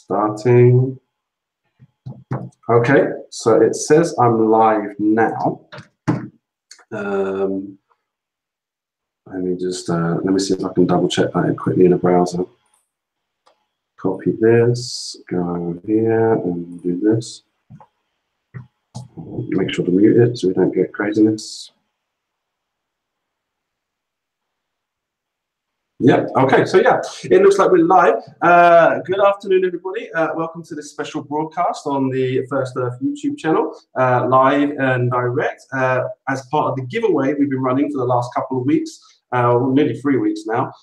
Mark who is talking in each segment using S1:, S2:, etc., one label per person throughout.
S1: Starting. Okay, so it says I'm live now. Let me just let me see if I can double check that quickly in a browser. Copy this, go over here and do this. Make sure to mute it so we don't get craziness. Yeah, okay, so yeah, it looks like we're live. Good afternoon, everybody. Welcome to this special broadcast on the First Earth YouTube channel, live and direct, as part of the giveaway we've been running for the last couple of weeks, nearly 3 weeks now,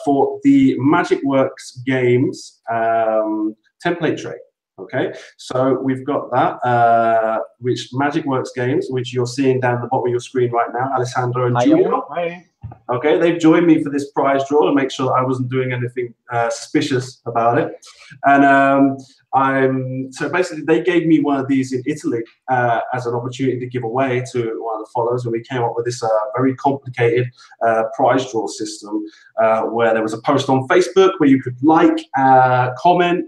S1: for the Magic Works Games template tray. Okay, so we've got that, which Magic Works Games, which you're seeing down the bottom of your screen right now, Alessandro and Giulio.
S2: Hi.
S1: Okay, they've joined me for this prize draw to make sure that I wasn't doing anything suspicious about it. And so basically they gave me one of these in Italy as an opportunity to give away to one of the followers, and we came up with this very complicated prize draw system where there was a post on Facebook where you could like, comment,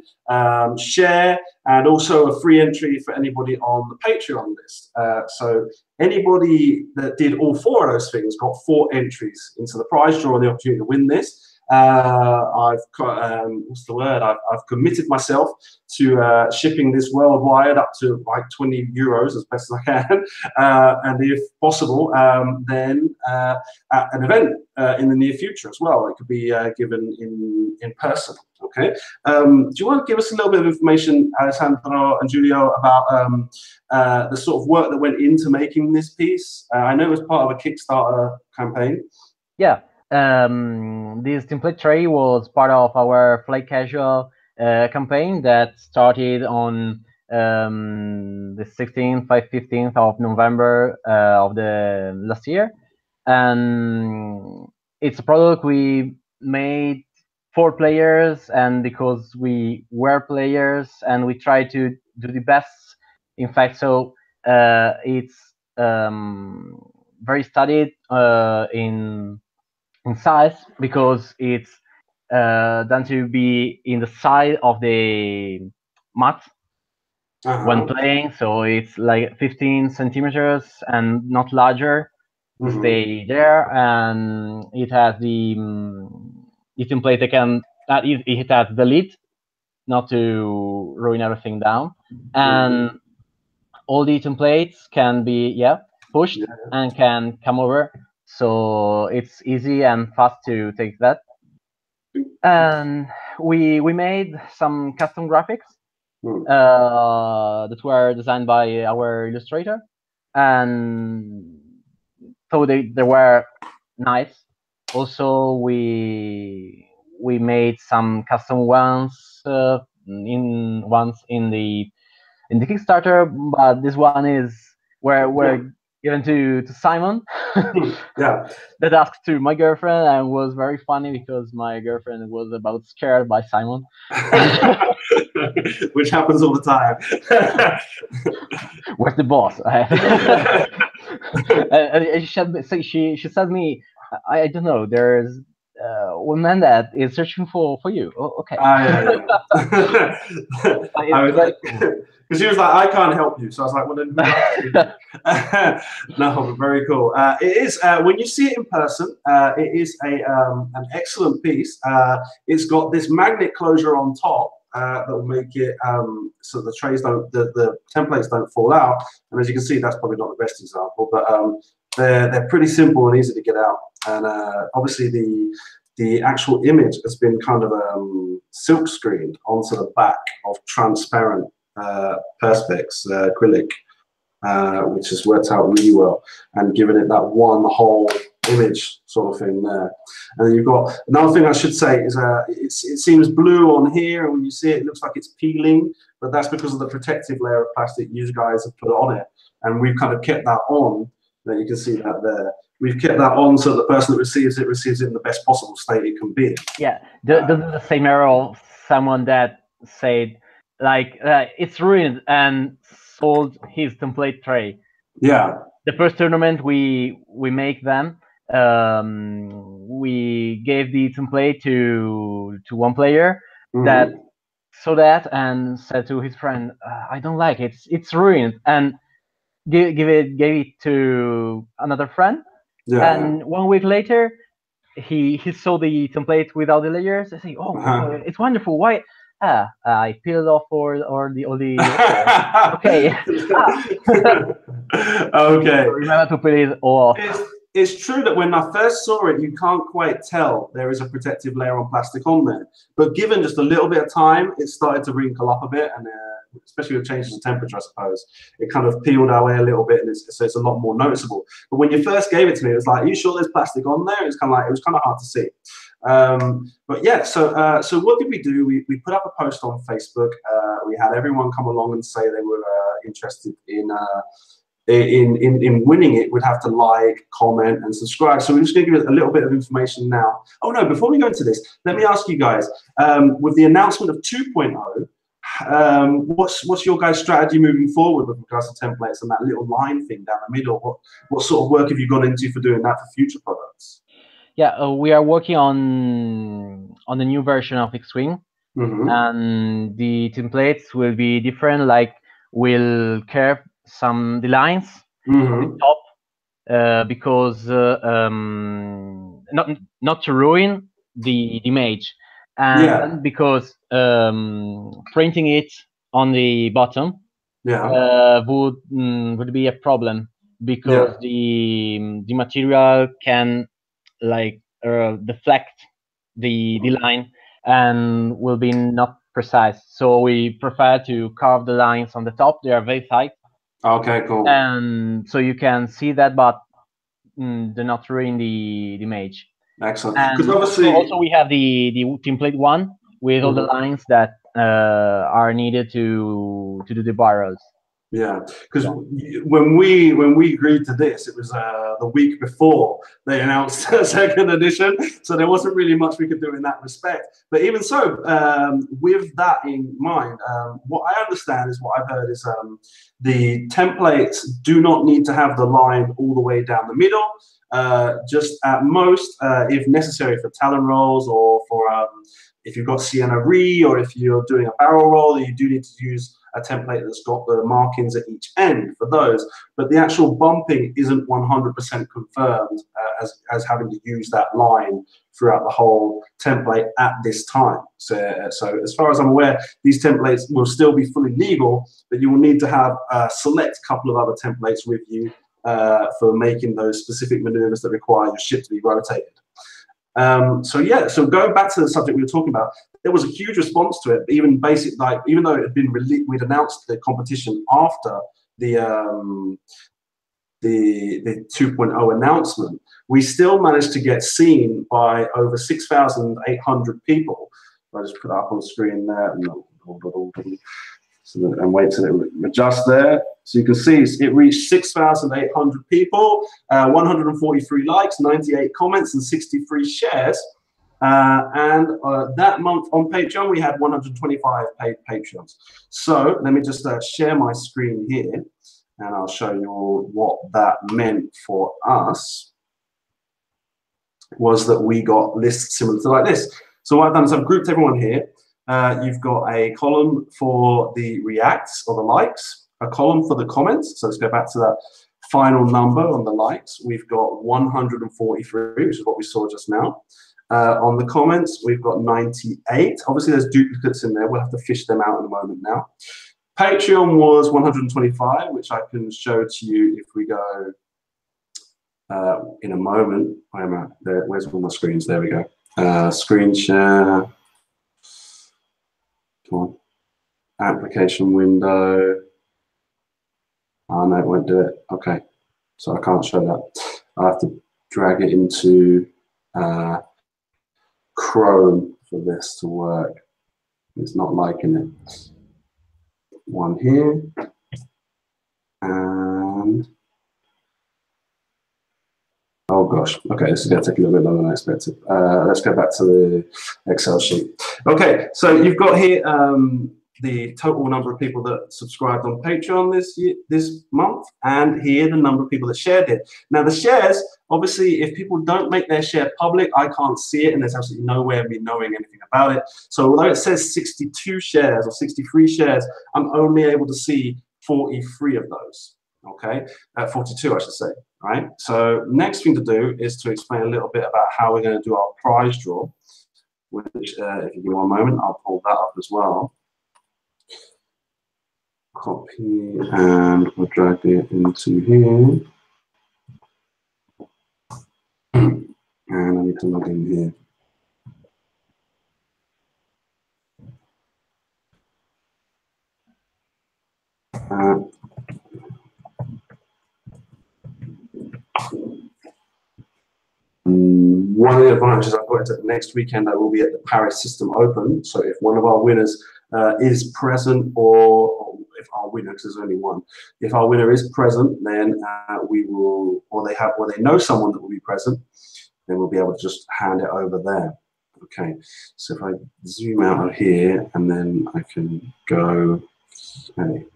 S1: share, and also a free entry for anybody on the Patreon list. So anybody that did all 4 of those things got 4 entries into the prize draw and the opportunity to win this. I've what's the word? I've committed myself to shipping this worldwide up to like 20 euros as best as I can, and if possible, then at an event in the near future as well. It could be given in person. Okay. Do you want to give us a little bit of information, Alessandro and Giulio, about the sort of work that went into making this piece? I know it was part of a Kickstarter campaign.
S2: Yeah. This template tray was part of our Play Casual campaign that started on the 16th, 15th of November of the last year. And it's a product we made for players, and because we were players and we try to do the best. In fact, so it's very studied in size, because it's done to be in the side of the mat when playing, so it's like 15 centimeters and not larger to stay there. And it has the template that can it has the lid not to ruin everything down, and all the templates can be pushed and can come over, so it's easy and fast to take that. And we made some custom graphics that were designed by our illustrator, and so they were nice. Also, we made some custom ones in the Kickstarter, but this one is were given to Simon. That asked to my girlfriend, and was very funny because my girlfriend was about scared by Simon.
S1: Which happens all the time.
S2: Where's the boss? And she said me, I don't know, there's one man that is searching for you. Oh, okay.
S1: Because she was like, I can't help you. So I was like, well, then no, but very cool. It is, when you see it in person, it is an excellent piece. It's got this magnet closure on top that will make it so the trays the templates don't fall out. And as you can see, that's probably not the best example, but they're pretty simple and easy to get out. And obviously the actual image has been kind of silk screened onto the back of transparent perspex acrylic, which has worked out really well and given it that one whole image sort of thing there. And then you've got another thing I should say is it seems blue on here, and when you see it, it looks like it's peeling, but that's because of the protective layer of plastic you guys have put on it, and we've kind of kept that on. That you can see that there. We've kept that on so the person that receives it in the best possible state it can be.
S2: Yeah, the same error. Someone that said like it's ruined and sold his template tray.
S1: Yeah.
S2: The first tournament we make them, we gave the template to one player that saw that and said to his friend, "I don't like it. It's ruined," and gave it to another friend.
S1: Yeah.
S2: And 1 week later, he saw the template without the layers. I say, "Oh, it's wonderful. Why?" I peeled off all the layers. Okay.
S1: Okay.
S2: Remember to peel it off.
S1: It's true that when I first saw it, you can't quite tell there is a protective layer on plastic on there. But given just a little bit of time, it started to wrinkle up a bit, and especially with changes of temperature, I suppose, it kind of peeled away a little bit, and so it's a lot more noticeable. But when you first gave it to me, it was like, "Are you sure there's plastic on there?" It was kind of hard to see. But yeah, so what did we do? We put up a post on Facebook. We had everyone come along and say they were interested in winning it. Would have to like, comment, and subscribe. So we're just going to give it a little bit of information now. Oh no, before we go into this, let me ask you guys, with the announcement of 2.0, what's your guys' strategy moving forward with regards to templates and that little line thing down the middle? What sort of work have you gone into for doing that for future products?
S2: Yeah, we are working on the new version of Xwing, and the templates will be different. Like, we'll curve the lines on the top because not to ruin the image, and because printing it on the bottom would be a problem, because the material can deflect the line and will be not precise. So we prefer to carve the lines on the top. They are very tight.
S1: Okay, cool.
S2: And so you can see that, but do not ruin the image.
S1: Excellent.
S2: Because obviously also we have the template one with all the lines that are needed to do the barrels.
S1: Yeah, because when we agreed to this, it was the week before they announced a second edition, so there wasn't really much we could do in that respect. But even so, with that in mind, what I understand is, what I've heard is the templates do not need to have the line all the way down the middle. Just at most, if necessary for talon rolls, or for if you've got Sienna Re, or if you're doing a barrel roll, you do need to use a template that's got the markings at each end for those. But the actual bumping isn't 100% confirmed as having to use that line throughout the whole template at this time. So as far as I'm aware, these templates will still be fully legal, but you will need to have a select couple of other templates with you for making those specific maneuvers that require your ship to be rotated. So going back to the subject we were talking about, there was a huge response to it. Even though it had been released, we'd announced the competition after the 2.0 announcement, we still managed to get seen by over 6,800 people. I'll just put that up on the screen there and wait till it adjusts there. So you can see it reached 6,800 people, 143 likes, 98 comments, and 63 shares. And that month on Patreon, we had 125 paid Patreons. So let me just share my screen here, and I'll show you what that meant for us. Was that we got lists similar to like this. So what I've done is I've grouped everyone here. You've got a column for the reacts or the likes, a column for the comments. So let's go back to that final number on the likes. We've got 143, which is what we saw just now. On the comments, we've got 98. Obviously, there's duplicates in there. We'll have to fish them out in a moment now. Patreon was 125, which I can show to you if we go in a moment. Where am I? There, where's all my screens? There we go. Screen share. Come on. Application window. Oh, no, it won't do it. Okay. So I can't show that. I have to drag it into Chrome for this to work. It's not liking it. One here. And oh gosh, okay, this is going to take a little bit longer than I expected. Let's go back to the Excel sheet. Okay, so you've got here the total number of people that subscribed on Patreon this month, and here the number of people that shared it. Now the shares, obviously, if people don't make their share public, I can't see it, and there's absolutely no way of me knowing anything about it. So although it says 62 shares or 63 shares, I'm only able to see 43 of those. Okay, 42, I should say. Right. So next thing to do is to explain a little bit about how we're going to do our prize draw. Which, if you give me one moment, I'll pull that up as well. Copy, and we'll drag it into here. And I need to log in here. One of the advantages I've got is that next weekend I will be at the Paris System Open. So if one of our winners is present, or if our winner, because there's only one, if our winner is present, then we will, or they know someone that will be present, then we'll be able to just hand it over there. Okay, so if I zoom out of here and then I can go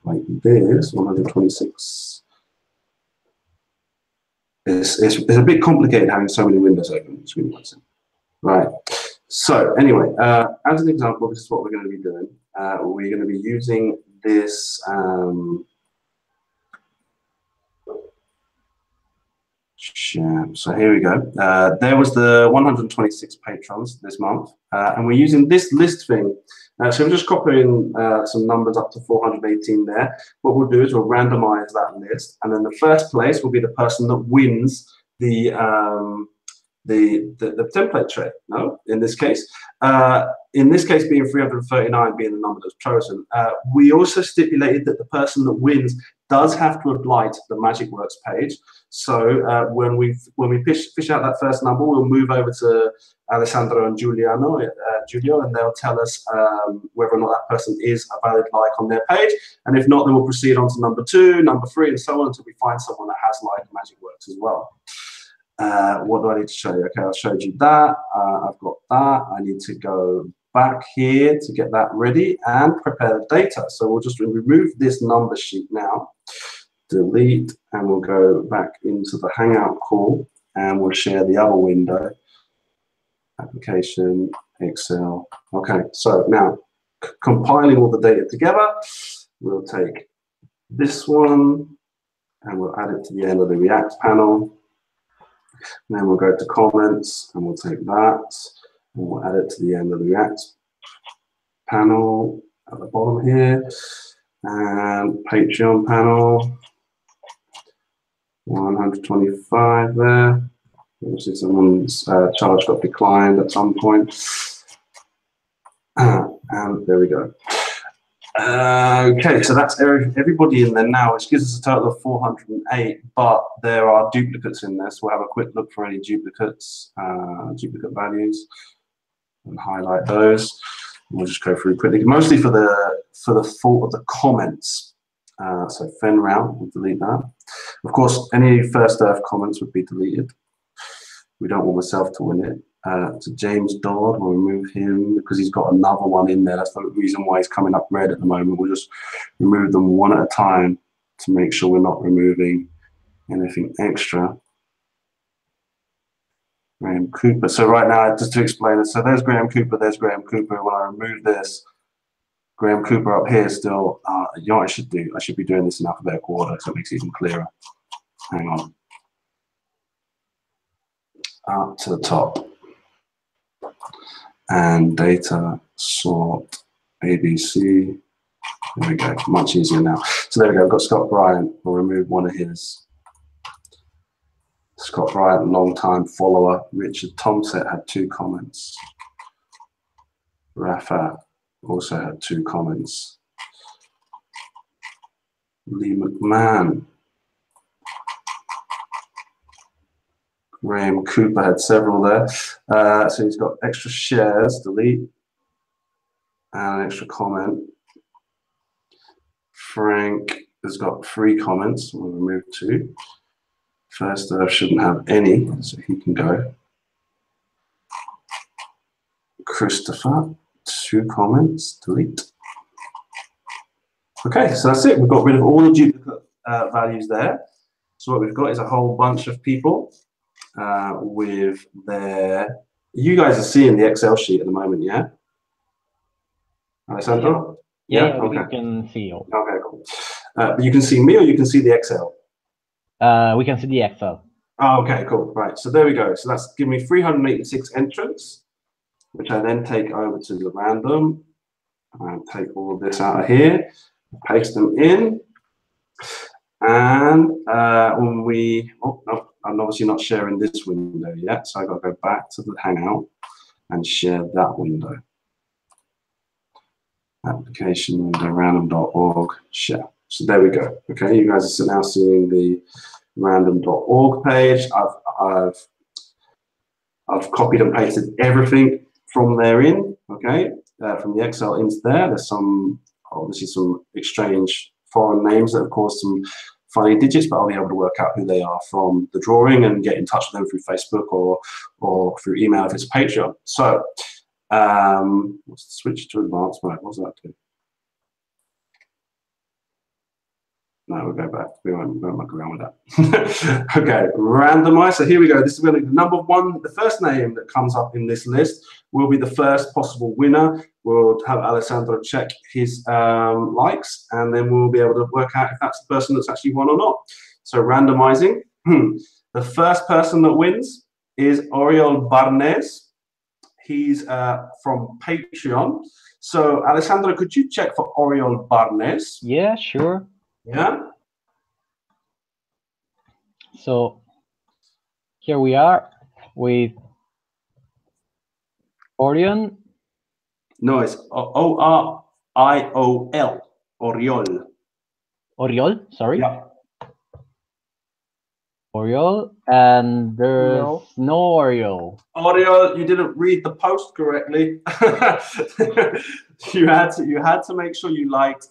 S1: like this, 126. It's a bit complicated having so many windows open. Right. So anyway, as an example, this is what we're going to be doing. We're going to be using this so here we go. There was the 126 patrons this month, and we're using this list thing. So we're just copying some numbers up to 418 there. What we'll do is we'll randomize that list, and then the first place will be the person that wins the template tray. No, in this case being 339 being the number that's chosen. We also stipulated that the person that wins does have to apply to the MagicWorks page. So when we fish out that first number, we'll move over to Alessandro and Julio, and they'll tell us whether or not that person is a valid like on their page. And if not, then we'll proceed on to number 2, number 3, and so on until we find someone that has liked MagicWorks as well. What do I need to show you? Okay, I showed you that. I've got that. I need to go back here to get that ready and prepare the data. So we'll just remove this number sheet now, delete, and we'll go back into the Hangout call, and we'll share the other window, application, Excel. Okay, so now compiling all the data together, we'll take this one and we'll add it to the end of the React panel. And then we'll go to comments and we'll take that and we'll add it to the end of the React panel at the bottom here. And Patreon panel, 125 there. Obviously someone's charge got declined at some point. And there we go. Okay, so that's everybody in there now, which gives us a total of 408, but there are duplicates in this. We'll have a quick look for any duplicates, duplicate values, and highlight those. And we'll just go through quickly, mostly for the thought of the comments. So Fenrout, we'll delete that. Of course, any First Earth comments would be deleted. We don't want myself to win it. To James Dodd, we'll remove him because he's got another one in there. That's the reason why he's coming up red at the moment. We'll just remove them one at a time to make sure we're not removing anything extra. Graham Cooper. So right now, just to explain it, so there's Graham Cooper, there's Graham Cooper. When I remove this, Graham Cooper up here still, you know what I should do? I should be doing this in alphabetical order so it makes it even clearer. Hang on. Up to the top. And data sort ABC. There we go, much easier now. So there we go, we've got Scott Bryant. We'll remove one of his. Scott Bryant, long-time follower. Richard Tomset had 2 comments. Rafa also had 2 comments. Lee McMahon. Graham Cooper had several there. So he's got extra shares, delete, and an extra comment. Frank has got 3 comments. We'll remove 2. First Earth shouldn't have any, so he can go. Christopher, 2 comments, delete. Okay, so that's it. We've got rid of all the duplicate values there. So what we've got is a whole bunch of people with their... You guys are seeing the Excel sheet at the moment, yeah? Alessandro?
S2: Yeah, okay. We can see you.
S1: Okay, cool. But you can see me or you can see the Excel?
S2: We can see the Excel.
S1: Oh, okay, cool. Right, so there we go. So that's giving me 386 entrants, which I then take over to the random. And take all of this out of here, paste them in. And when we... Oh, no, I'm obviously not sharing this window yet, so I've got to go back to the Hangout and share that window. Application window, random.org, share. So there we go. Okay, you guys are now seeing the random.org page. I've copied and pasted everything from there in, okay, from the Excel into there. There's obviously some exchange foreign names that have caused some funny digits, but I'll be able to work out who they are from the drawing and get in touch with them through Facebook or through email if it's Patreon. So let's switch to advanced mode. What's that do? No, we'll go back. We won't muck around with that. Okay, randomize. So here we go. This is going to be the number one. The first name that comes up in this list will be the first possible winner. We'll have Alessandro check his likes, and then we'll be able to work out if that's the person that's actually won or not. So randomizing. The first person that wins is Oriol Barnes. He's from Patreon. So Alessandro, could you check for Oriol Barnes?
S2: Yeah, sure.
S1: Yeah.
S2: So here we are with Orion.
S1: No, it's O-R-I-O-L. Oriol.
S2: Oriol, sorry.
S1: Yeah.
S2: Oriol, and there's no Oriol.
S1: Oriol, you didn't read the post correctly. you had to make sure you liked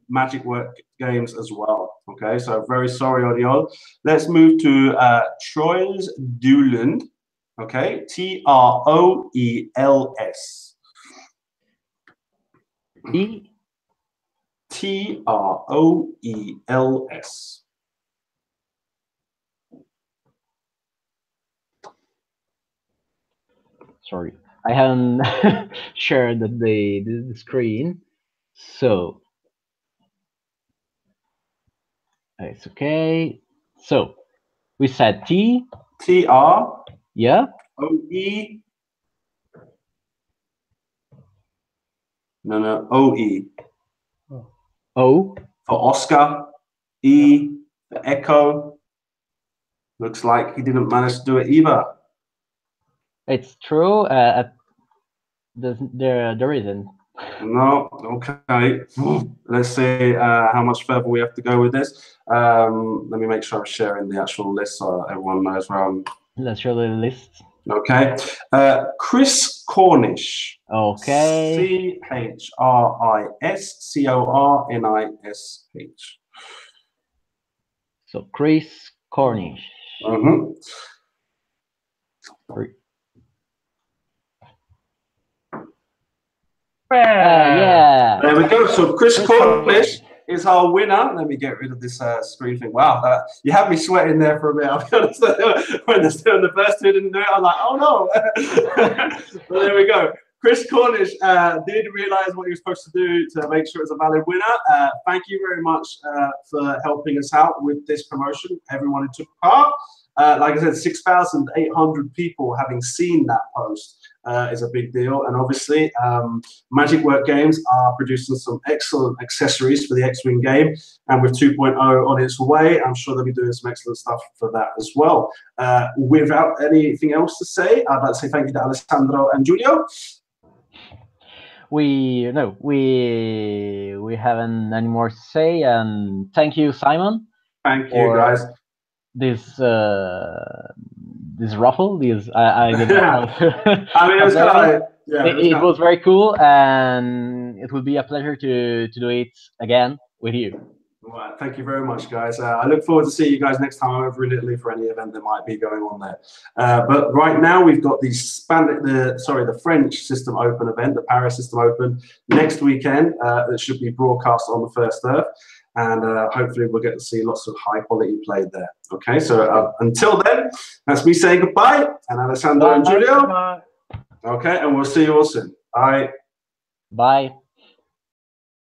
S1: Magic Work games as well. Okay, so very sorry, Oriol. Let's move to Troels Doelens. Okay, T-R-O-E-L-S. T-R-O-E-L-S.
S2: Sorry, I haven't shared the screen, so it's okay. So we said
S1: T-R.
S2: Yeah.
S1: O-E. No, O-E.
S2: O.
S1: For Oscar. E for Echo. Looks like he didn't manage to do it either.
S2: It's true. There isn't.
S1: No. Okay. Let's see how much further we have to go with this. Let me make sure I'm sharing the actual list so everyone knows where I'm.
S2: Let's show the list.
S1: Okay. Chris Cornish.
S2: Okay.
S1: C-H-R-I-S-C-O-R-N-I-S-H.
S2: So Chris Cornish.
S1: Mm-hmm.
S2: Yeah.
S1: There we go. So Chris Cornish is our winner. Let me get rid of this screen thing. Wow, you had me sweating there for a bit. I'll be honest. When the first two didn't do it, I was like, oh no. But there we go. Chris Cornish did realize what he was supposed to do to make sure it's a valid winner. Thank you very much for helping us out with this promotion. Everyone who took part. Like I said, 6,800 people having seen that post is a big deal. And obviously, Magic Work Games are producing some excellent accessories for the X-Wing game. And with 2.0 on its way, I'm sure they'll be doing some excellent stuff for that as well. Without anything else to say, I'd like to say thank you to Alessandro and Giulio.
S2: We haven't any more to say, and thank you, Simon.
S1: Thank you, guys.
S2: This raffle, I didn't know.
S1: I mean, it was kind of
S2: it was very cool, and it will be a pleasure to do it again with you.
S1: All right, thank you very much, guys. I look forward to seeing you guys next time I'm over in Italy for any event that might be going on there. But right now we've got the French System Open event, the Paris System Open, next weekend. That should be broadcast on the First Earth, and hopefully we'll get to see lots of high quality play there. Okay, so until then, that's me saying goodbye, and Alessandro and Giulio.
S2: Bye.
S1: Okay, and we'll see you all soon. Bye.
S2: Bye.